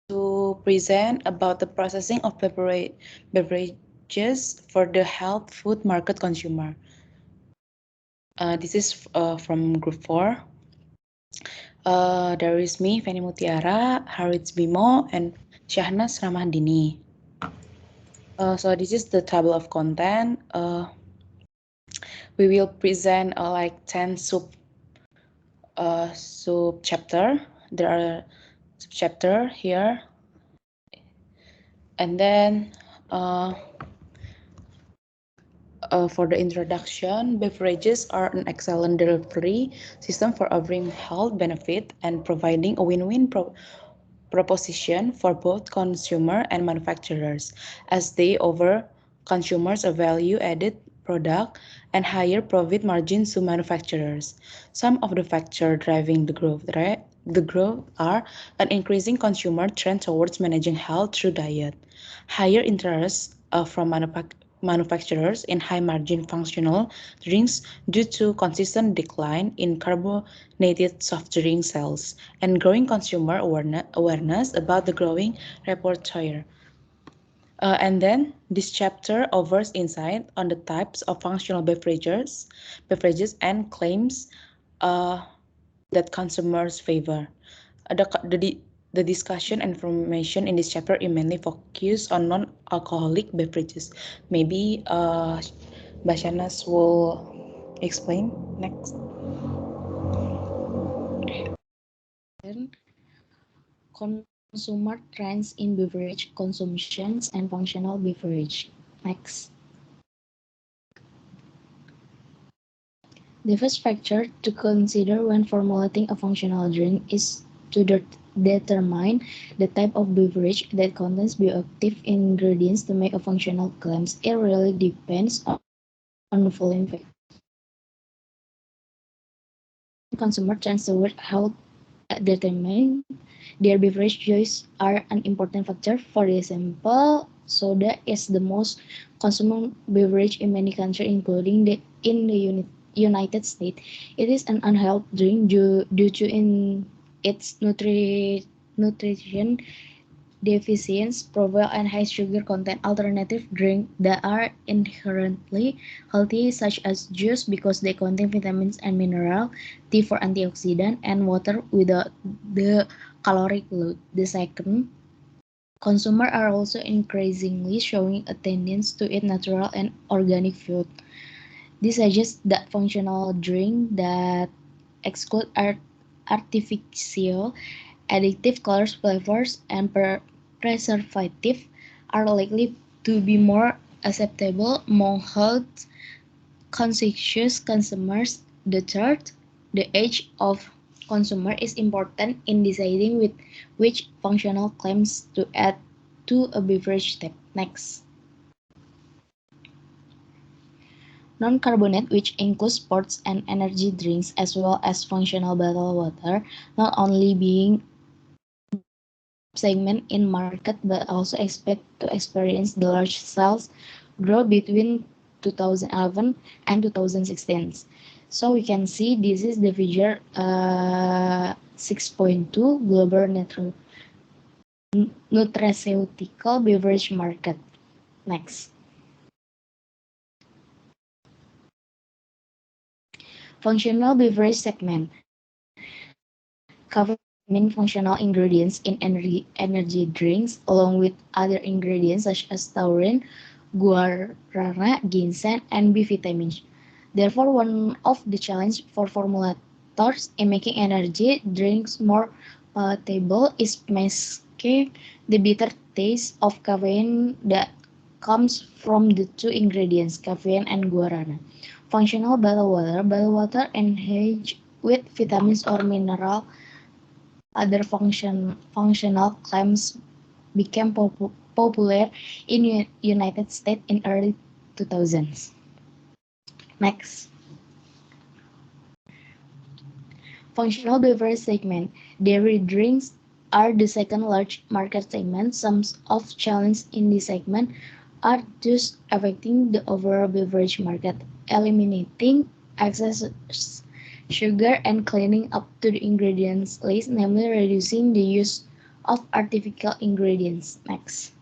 to present about the processing of beverages for the health food market consumer. This is from group 4. There is me, Feni Mutiara, Harits Bimo, and Syahnas Ramadini. So this is the table of content. We will present like 10 sub chapter. There are sub chapter here, and then for the introduction, beverages are an excellent delivery system for offering health benefit and providing a win-win proposition for both consumer and manufacturers, as they offer consumers a value-added product and higher profit margins to manufacturers. Some of the factors driving the growth are an increasing consumer trend towards managing health through diet, higher interest from manufacturers in high-margin functional drinks due to consistent decline in carbonated soft drink sales, and growing consumer awareness about the growing repertoire. And then this chapter offers insight on the types of functional beverages and claims uh, that consumers favor. The discussion and information in this chapter is mainly focused on non-alcoholic beverages. Maybe Bashanas will explain next. Then consumer trends in beverage consumptions and functional beverage. Next. The first factor to consider when formulating a functional drink is to determine the type of beverage that contains bioactive ingredients to make a functional claims. It really depends on the following factors. Consumer trends toward health determine their beverage choice are an important factor. For example, soda is the most consumed beverage in many countries, including in the United States. It is an unhealthy drink due to its nutrition deficiencies, profile, and high sugar content. Alternative drinks that are inherently healthy, such as juice because they contain vitamins and minerals, tea for antioxidant, and water without the caloric load. The second, consumers are also increasingly showing a tendency to eat natural and organic food. This suggests that functional drinks that exclude artificial addictive colors, flavors, and preservatives are likely to be more acceptable among health conscious consumers. The third, the age of consumer is important in deciding which functional claims to add to a beverage step. Next. Non-carbonate, which includes sports and energy drinks as well as functional bottled water, not only being segment in market but also expect to experience the large sales growth between 2011 and 2016. So we can see this is the figure 6.2 global nutraceutical beverage market. Next. Functional beverage segment covering functional ingredients in energy drinks along with other ingredients such as taurine, guarana, ginseng, and B vitamins. Therefore, one of the challenges for formulators in making energy drinks more palatable is masking the bitter taste of caffeine that comes from the two ingredients, caffeine and guarana. Functional bottled water enriched with vitamins or mineral. Other functional claims became popular in United States in early 2000s. Next. Functional beverage segment. Dairy drinks are the second large market segment. Some of challenges in this segment are thus affecting the overall beverage market, eliminating excess sugar and cleaning up to the ingredients list, namely reducing the use of artificial ingredients. Next.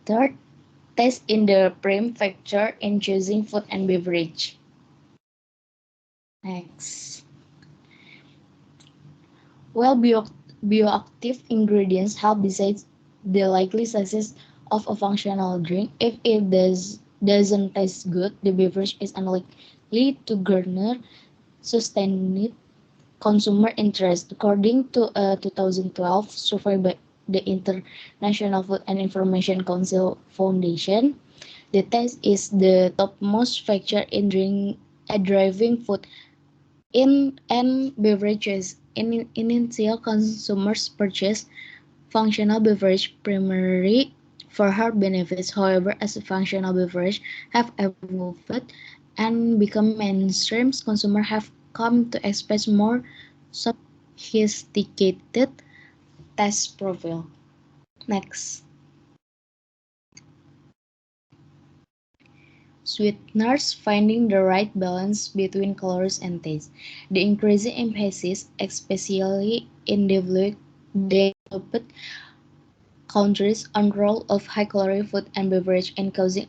Third, taste in the prime factor in choosing food and beverage. Next. Well, bioactive ingredients help decide the likely success of a functional drink. If it doesn't taste good, the beverage is unlikely to garner sustained consumer interest. According to a 2012 survey by the International Food and Information Council Foundation, the taste is the topmost factor in driving food in and beverages. In initial consumers purchase functional beverage primarily for health benefits. However, as a functional beverage have evolved and become mainstream, consumers have come to expect more sophisticated taste profile. Next, sweeteners finding the right balance between calories and taste. The increasing emphasis, especially in developed countries, on role of high-calorie food and beverage in causing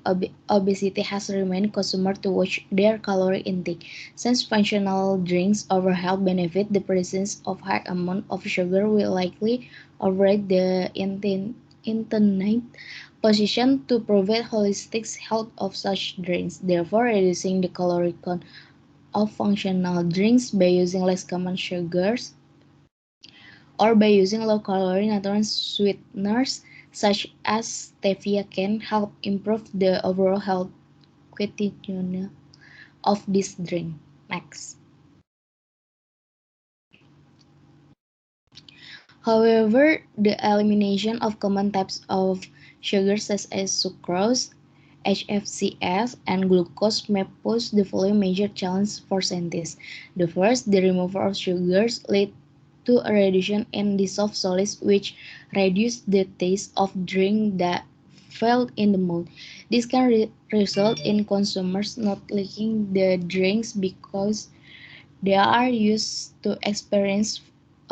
obesity has remained consumer to watch their calorie intake. Since functional drinks offer health benefit, the presence of high amount of sugar will likely override the intended position to provide holistic health of such drinks, therefore reducing the calorie count of functional drinks by using less common sugars or by using low-calorie natural sweeteners such as stevia can help improve the overall health quotient of this drink. Next. However, the elimination of common types of sugar such as sucrose, HFCS, and glucose may pose the following major challenges for scientists. The first, the removal of sugars lead to a reduction in dissolved solids which reduce the taste of drink that felt in the mouth. This can result in consumers not liking the drinks because they are used to experience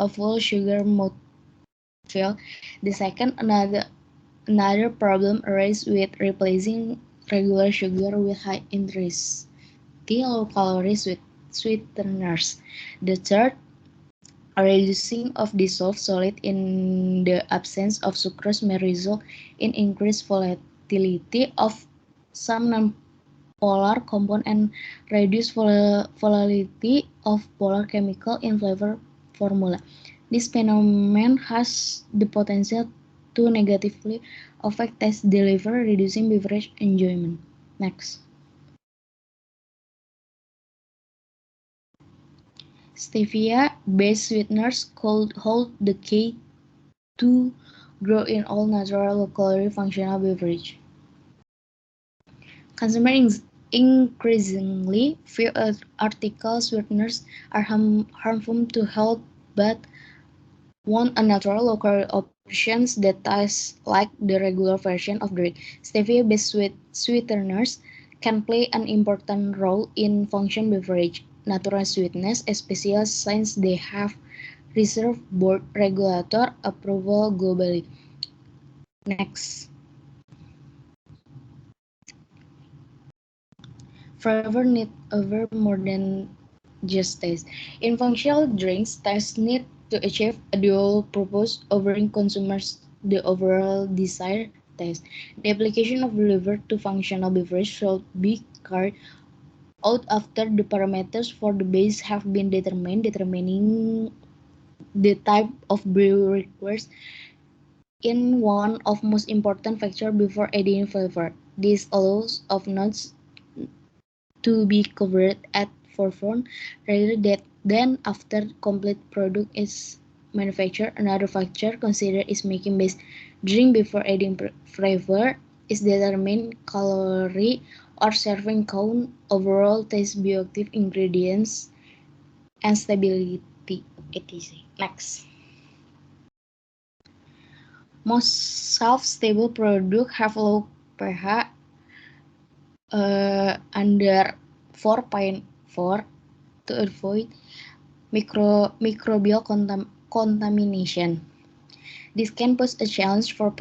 a full sugar mouthfeel. The second, another problem arises with replacing regular sugar with high intensity low calorie sweeteners. The third, a reducing of dissolved solid in the absence of sucrose may result in increased volatility of some non-polar compound and reduced volatility of polar chemical in flavor formula. This phenomenon has the potential to negatively affect taste delivery, reducing beverage enjoyment. Next. Stevia-based sweeteners could hold the key to grow in all natural low-calorie functional beverage. Consumers increasingly feel artificial sweeteners are harmful to health but want a natural low-calorie options that tastes like the regular version of drink. Stevia-based sweeteners can play an important role in function beverage natural sweetness, especially since they have received board regulator approval globally. Next. Flavor need over more than just taste. In functional drinks, taste need to achieve a dual purpose, offering consumers the overall desired taste. The application of flavor to functional beverage should be carried out after the parameters for the base have been determined, determining the type of brew requires in one of most important factors before adding flavor. This allows of notes to be covered at forefront rather than after complete product is manufactured. Another factor considered is making base drink before adding flavor is determine calorie or serving count, overall taste, bioactive ingredients, and stability, etc. Next. Most shelf-stable products have low pH under 4.4 to avoid microbial contamination. This can pose a challenge for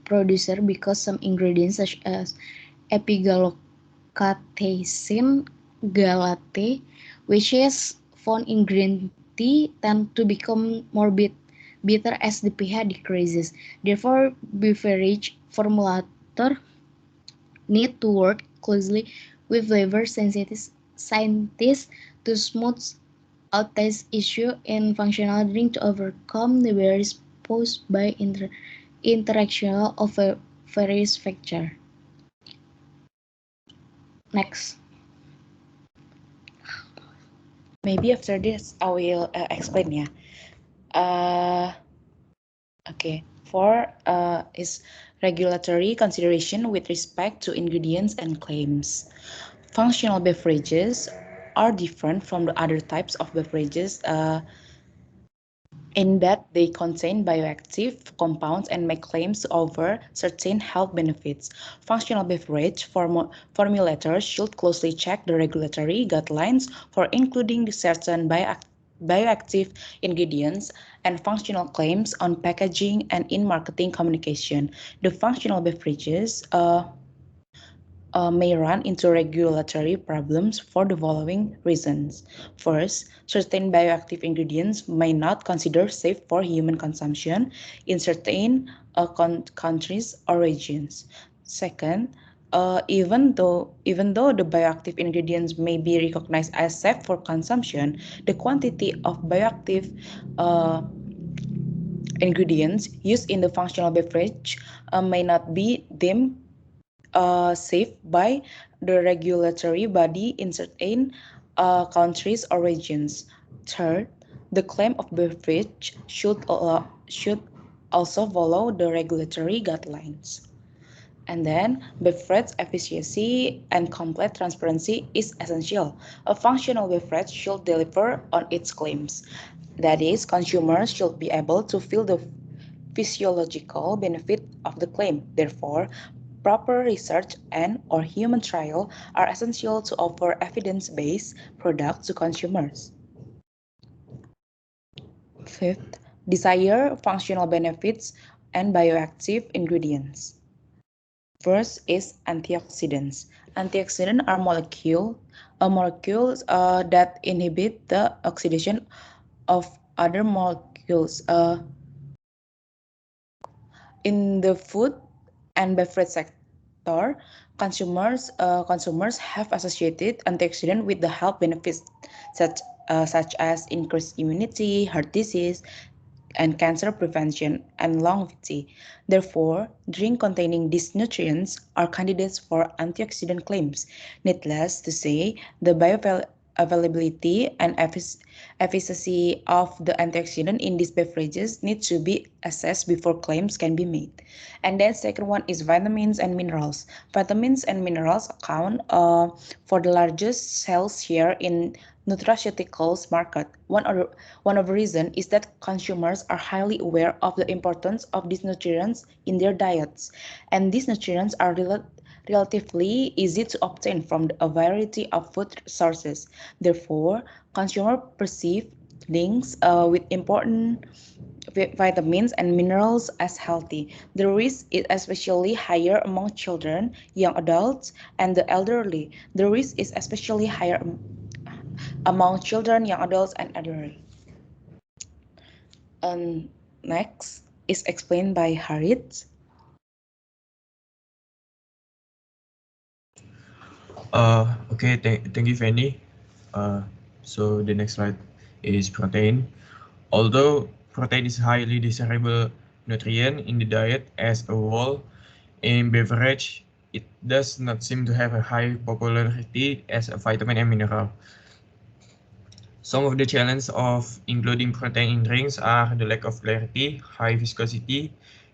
producer because some ingredients such as epigallocatechin galate, which is found in green tea, tend to become more bitter as the pH decreases. Therefore, beverage formulator need to work closely with flavor sensitive scientists to smooth out this issue in functional drink to overcome the barriers posed by interaction of various factors. Next. Maybe after this I will explain ya. Okay. Four is regulatory consideration with respect to ingredients and claims. Functional beverages are different from the other types of beverages in that they contain bioactive compounds and make claims to offer certain health benefits. Functional beverage formulators should closely check the regulatory guidelines for including certain bioactive ingredients and functional claims on packaging and in marketing communication. The functional beverages may run into regulatory problems for the following reasons. First, certain bioactive ingredients may not consider safe for human consumption in certain countries or regions. Second, even though the bioactive ingredients may be recognized as safe for consumption, the quantity of bioactive uh, ingredients used in the functional beverage may not be deemed safe by the regulatory body in certain countries or regions. Third, the claim of beverage should also follow the regulatory guidelines. And then, beverage efficiency and complete transparency is essential. A functional beverage should deliver on its claims. That is, consumers should be able to feel the physiological benefit of the claim. Therefore, proper research and or human trial are essential to offer evidence-based products to consumers. Fifth, desire functional benefits and bioactive ingredients. First is antioxidants. Antioxidants are molecules that inhibit the oxidation of other molecules. In the food and beverage sector, consumers have associated antioxidant with the health benefits such as increased immunity, heart disease, and cancer prevention and longevity. Therefore, drinks containing these nutrients are candidates for antioxidant claims. Needless to say, the bioavailability and efficacy of the antioxidant in these beverages need to be assessed before claims can be made. And then second one is vitamins and minerals. Vitamins and minerals account for the largest sales share in nutraceuticals market. One of the reasons is that consumers are highly aware of the importance of these nutrients in their diets, and these nutrients are relatively easy to obtain from a variety of food sources. Therefore, consumers perceive links with important vitamins and minerals as healthy. The risk is especially higher among children, young adults, and the elderly. The risk is especially higher among children, young adults, and elderly. Next is explained by Harit. Okay, thank you, Fanny. So the next slide is protein. Although protein is highly desirable nutrient in the diet as a whole, in beverage, it does not seem to have a high popularity as a vitamin and mineral. Some of the challenges of including protein in drinks are the lack of clarity, high viscosity,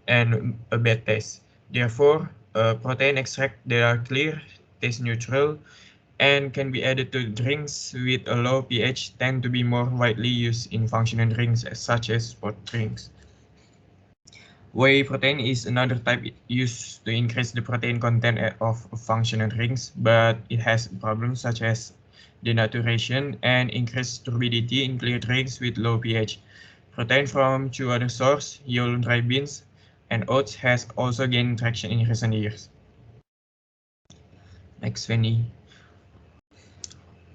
and a bad taste. Therefore, protein extract that are clear, taste neutral, and can be added to drinks with a low pH tend to be more widely used in functional drinks such as sport drinks. Whey protein is another type used to increase the protein content of functional drinks, but it has problems such as denaturation, and increased turbidity in clear drinks with low pH. Protein from two other sources, yellow dry beans and oats, has also gained traction in recent years. Next, Fanny.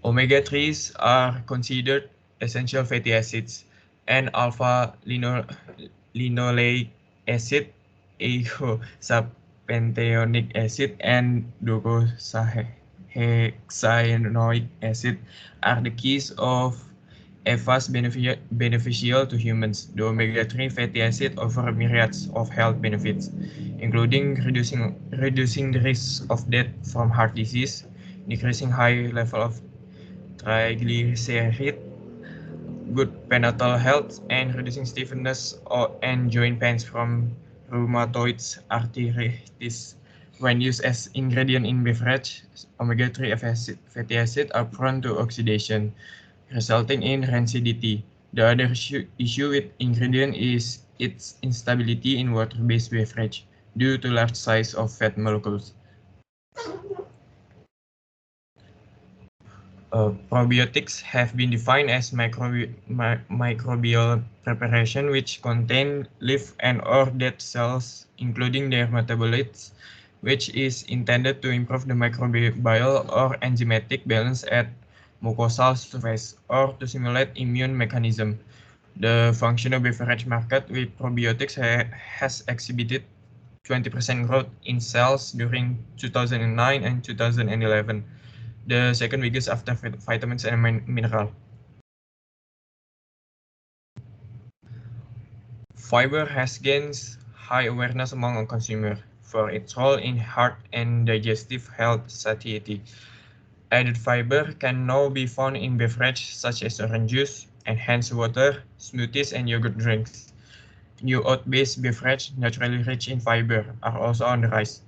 Omega-3s are considered essential fatty acids, and alpha-linoleic acid, eicosapentaenoic acid, and docosahexaenoic acid are the keys of EFAs beneficial to humans. The omega-3 fatty acid offer myriads of health benefits, including reducing the risk of death from heart disease, decreasing high level of triglyceride, good prenatal health, and reducing stiffness and joint pains from rheumatoid arthritis. When used as ingredient in beverage, omega-3 fatty acids are prone to oxidation, resulting in rancidity. The other issue with ingredient is its instability in water-based beverage due to large size of fat molecules. Probiotics have been defined as microbial preparation which contain live and or dead cells, including their metabolites, which is intended to improve the microbial or enzymatic balance at mucosal surface or to simulate immune mechanism. The functional beverage market with probiotics has exhibited 20% growth in sales during 2009 and 2011, the second biggest after vitamins and mineral. Fiber has gained high awareness among consumers for its role in heart and digestive health satiety. Added fiber can now be found in beverages such as orange juice, enhanced water, smoothies, and yogurt drinks. New oat-based beverages naturally rich in fiber are also on the rise.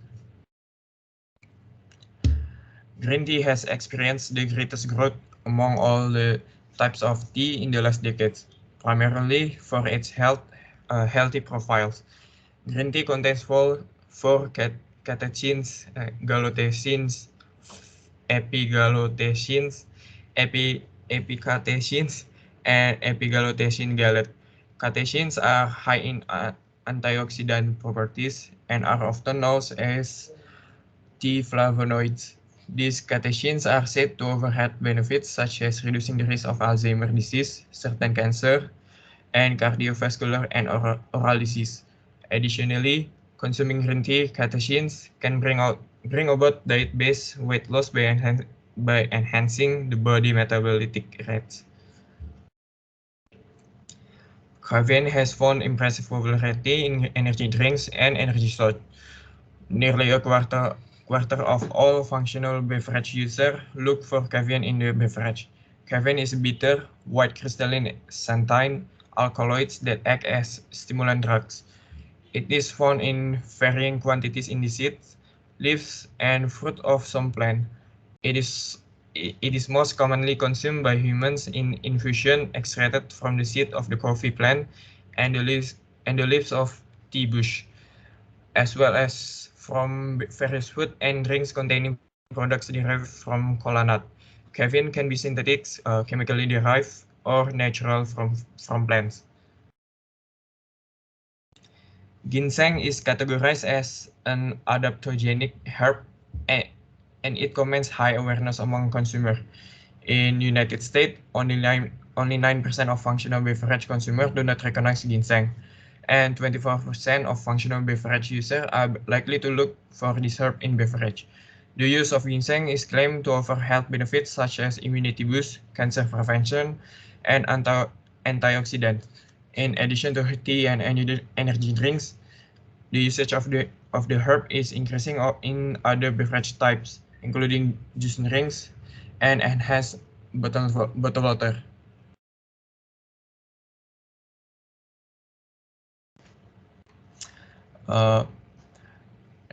Green tea has experienced the greatest growth among all the types of tea in the last decades, primarily for its healthy profiles. Green tea contains four catechins, galactosins, epigallocatechins, epicatechins, and epigallocatechin gallate. Catechins are high in antioxidant properties and are often known as T flavonoids. These catechins are said to offer health benefits such as reducing the risk of Alzheimer's disease, certain cancer, and cardiovascular and oral disease. Additionally, consuming green tea catechins can bring about diet-based weight loss by enhancing the body metabolic rates. Caffeine has found impressive popularity in energy drinks and energy source. Nearly a quarter of all functional beverage users look for caffeine in their beverage. Caffeine is a bitter, white crystalline xanthine alkaloids that act as stimulant drugs. It is found in varying quantities in the seeds, leaves, and fruit of some plants. It is it is most commonly consumed by humans in infusion extracted from the seed of the coffee plant and the leaves of tea bush, as well as from various food and drinks containing products derived from cola nut. Caffeine can be synthetic, chemically derived, or natural from plants. Ginseng is categorized as an adaptogenic herb and it commands high awareness among consumers. In United States, only 9% of functional beverage consumers do not recognize ginseng, and 24% of functional beverage users are likely to look for this herb in beverage. The use of ginseng is claimed to offer health benefits such as immunity boost, cancer prevention, and antioxidants. In addition to tea and energy drinks, the usage of the herb is increasing in other beverage types, including juice drinks and enhanced bottled water. Uh,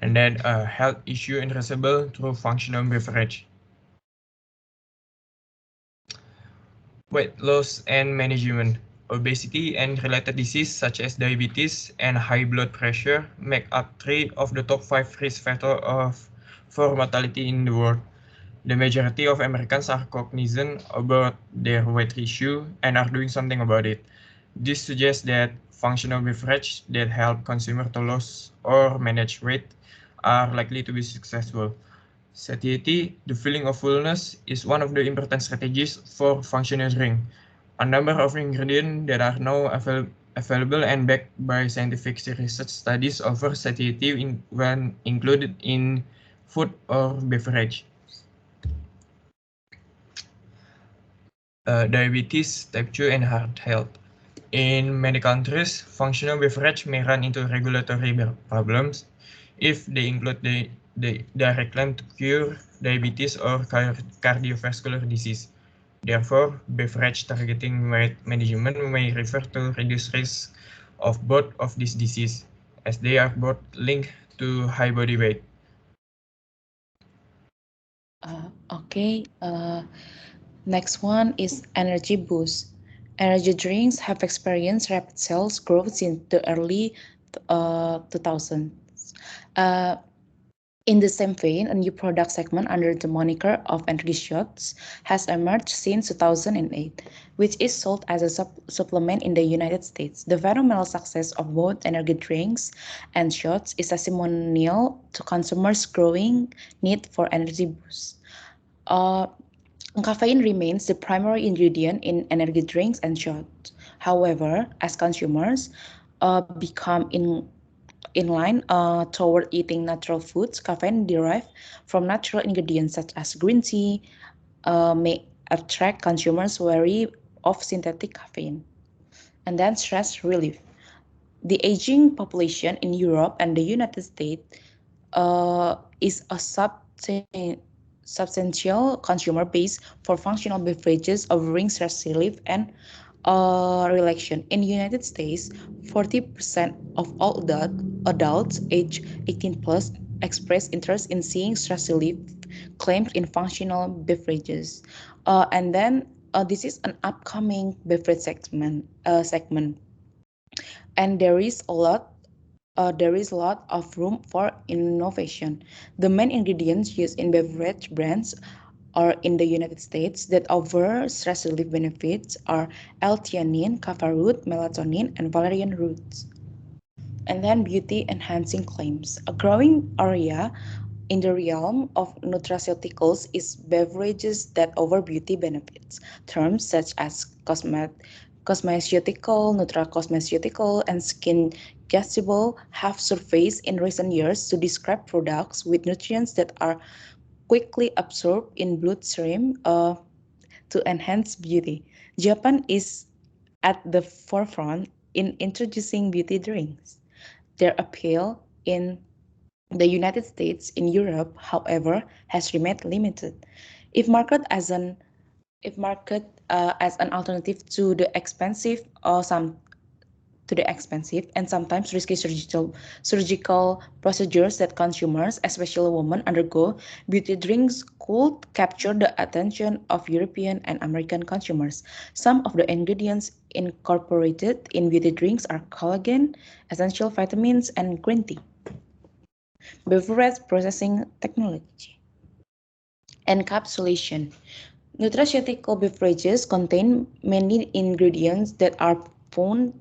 and then a health issue addressable through functional beverage. Weight loss and management. Obesity and related disease such as diabetes and high blood pressure make up 3 of the top 5 risk factors for mortality in the world. The majority of Americans are cognizant about their weight issue and are doing something about it. This suggests that functional beverages that help consumers to lose or manage weight are likely to be successful. Satiety, the feeling of fullness, is one of the important strategies for functional drink. A number of ingredients that are now available and backed by scientific research studies offer satiety when included in food or beverage. Diabetes, type 2, and heart health. In many countries, functional beverage may run into regulatory problems if they include the direct claim to cure diabetes or cardiovascular disease. Therefore, beverage targeting weight management may refer to reduced risk of both of these diseases, as they are both linked to high body weight. Okay. Next one is energy boost. Energy drinks have experienced rapid sales growth since the early 2000s. Uh, in the same vein, a new product segment under the moniker of energy shots has emerged since 2008, which is sold as a supplement in the United States. The phenomenal success of both energy drinks and shots is testimonial to consumers' growing need for energy boosts. Uh, Caffeine remains the primary ingredient in energy drinks and shots. However, as consumers become in line toward eating natural foods, caffeine derived from natural ingredients such as green tea may attract consumers wary of synthetic caffeine. And then stress relief. The aging population in Europe and the United States is a substantial consumer base for functional beverages offering stress relief and relaxation. In the United States, 40% of all adults aged 18 plus express interest in seeing stress relief claims in functional beverages. And then this is an upcoming beverage segment, and there is a lot of room for innovation. The main ingredients used in beverage brands or in the United States that offer stress relief benefits are L-theanine, kava root, melatonin, and valerian roots. And then beauty enhancing claims. A growing area in the realm of nutraceuticals is beverages that offer beauty benefits. Terms such as cosmeceutical, nutracosmeceutical, and skin gestible have surfaced in recent years to describe products with nutrients that are quickly absorbed in bloodstream to enhance beauty. Japan is at the forefront in introducing beauty drinks. Their appeal in the United States in Europe, however, has remained limited. If marketed as an if marketed as an alternative to the expensive and sometimes risky surgical procedures that consumers, especially women, undergo, beauty drinks could capture the attention of European and American consumers. Some of the ingredients incorporated in beauty drinks are collagen, essential vitamins, and green tea. Beverage processing technology. Encapsulation. Nutraceutical beverages contain many ingredients that are prone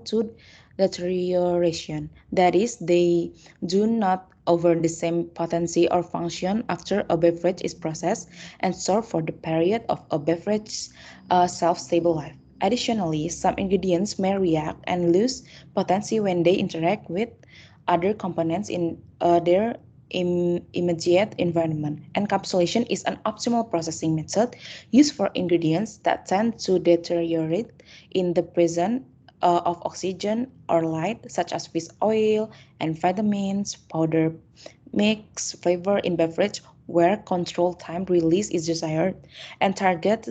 to deterioration. That is, they do not offer the same potency or function after a beverage is processed and stored for the period of a beverage's shelf-stable life. Additionally, some ingredients may react and lose potency when they interact with other components in their immediate environment. Encapsulation is an optimal processing method used for ingredients that tend to deteriorate in the presence of oxygen or light, such as fish oil and vitamins, powder mix flavor in beverage where control time release is desired, and target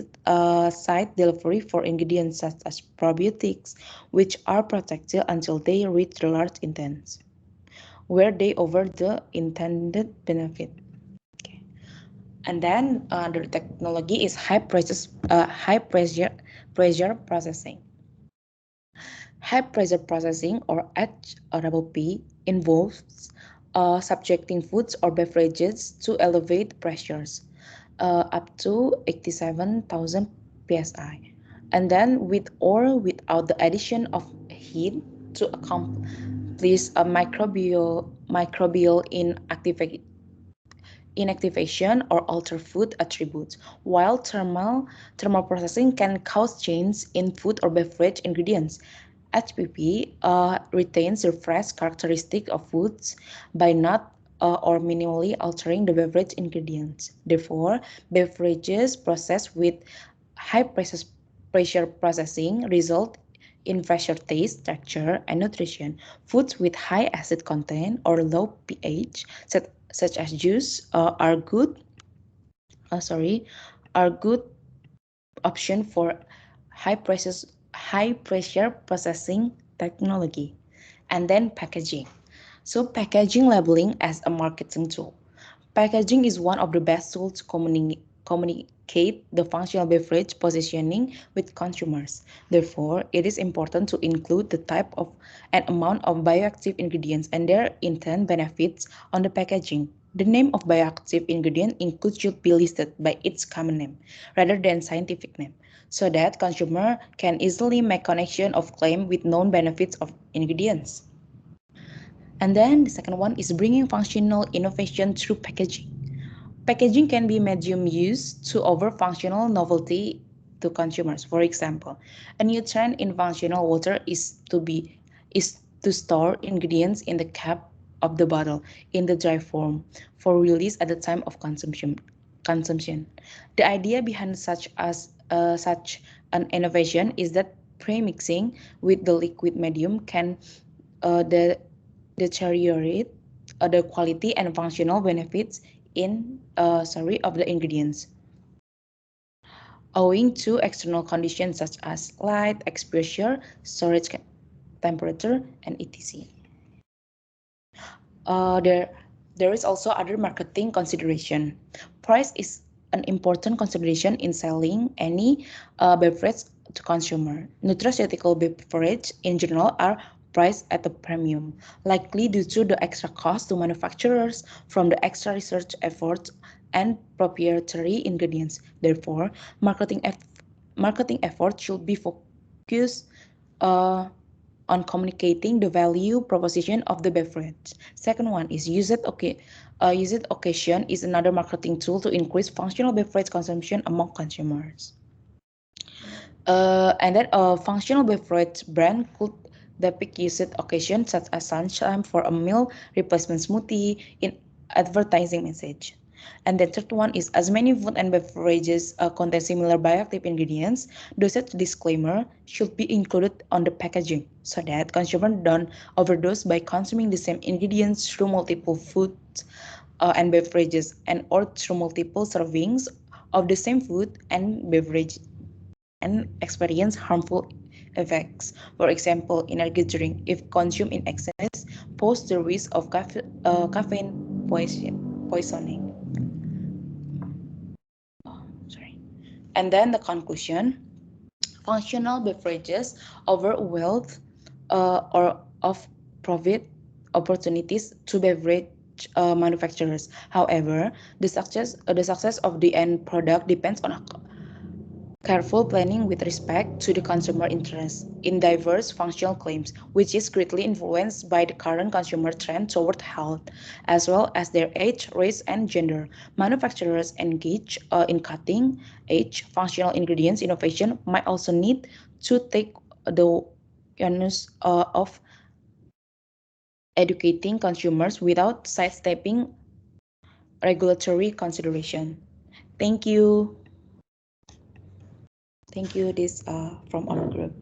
site delivery for ingredients such as probiotics, which are protected until they reach the large intents where they over the intended benefit. Okay. And then the technology is high pressure processing. High pressure processing or HRPP involves subjecting foods or beverages to elevate pressures up to 87,000 psi, and then with or without the addition of heat to accomplish a microbial inactivation or alter food attributes, while thermal processing can cause changes in food or beverage ingredients. HPP retains the fresh characteristic of foods by not or minimally altering the beverage ingredients. Therefore, beverages processed with high pressure processing result in fresher taste, texture, and nutrition. Foods with high acid content or low pH, such as juice, uh, sorry, are good option for high pressure high pressure processing technology. And then packaging. So packaging labeling as a marketing tool. Packaging is one of the best tools to communicate the functional beverage positioning with consumers. Therefore, it is important to include the type of and amount of bioactive ingredients and their intent benefits on the packaging. The name of bioactive ingredient includes should be listed by its common name rather than scientific name, so that consumer can easily make connection of claim with known benefits of ingredients. And then the second one is bringing functional innovation through packaging. Packaging can be medium used to offer functional novelty to consumers. For example, a new trend in functional water is to store ingredients in the cap of the bottle in the dry form for release at the time of consumption. The idea behind such an innovation is that pre-mixing with the liquid medium can the deteriorate the quality and functional benefits of the ingredients owing to external conditions such as light exposure, storage temperature, and etc. Uh, there, there is also other marketing consideration. Price is an important consideration in selling any beverage to consumer. Nutraceutical beverage in general are priced at a premium, likely due to the extra cost to manufacturers from the extra research efforts and proprietary ingredients. Therefore, marketing efforts should be focused uh, on communicating the value proposition of the beverage. Second one is use it occasion is another marketing tool to increase functional beverage consumption among consumers. And then a functional beverage brand could depict usage occasion such as sunshine for a meal replacement smoothie in advertising message. And the third one is as many food and beverages contain similar bioactive ingredients, dosage disclaimer should be included on the packaging so that consumers don't overdose by consuming the same ingredients through multiple foods and beverages and or through multiple servings of the same food and beverage and experience harmful effects. For example, energy drink, if consumed in excess, pose the risk of caffeine poisoning. Oh, sorry. And then the conclusion: functional beverages over wealth or of profit opportunities to beverage manufacturers. However, the success of the end product depends on careful planning with respect to the consumer interest in diverse functional claims, which is greatly influenced by the current consumer trend toward health, as well as their age, race, and gender. Manufacturers engaged in cutting edge functional ingredients innovation might also need to take the onus of educating consumers without sidestepping regulatory consideration. Thank you. Thank you. This from our group.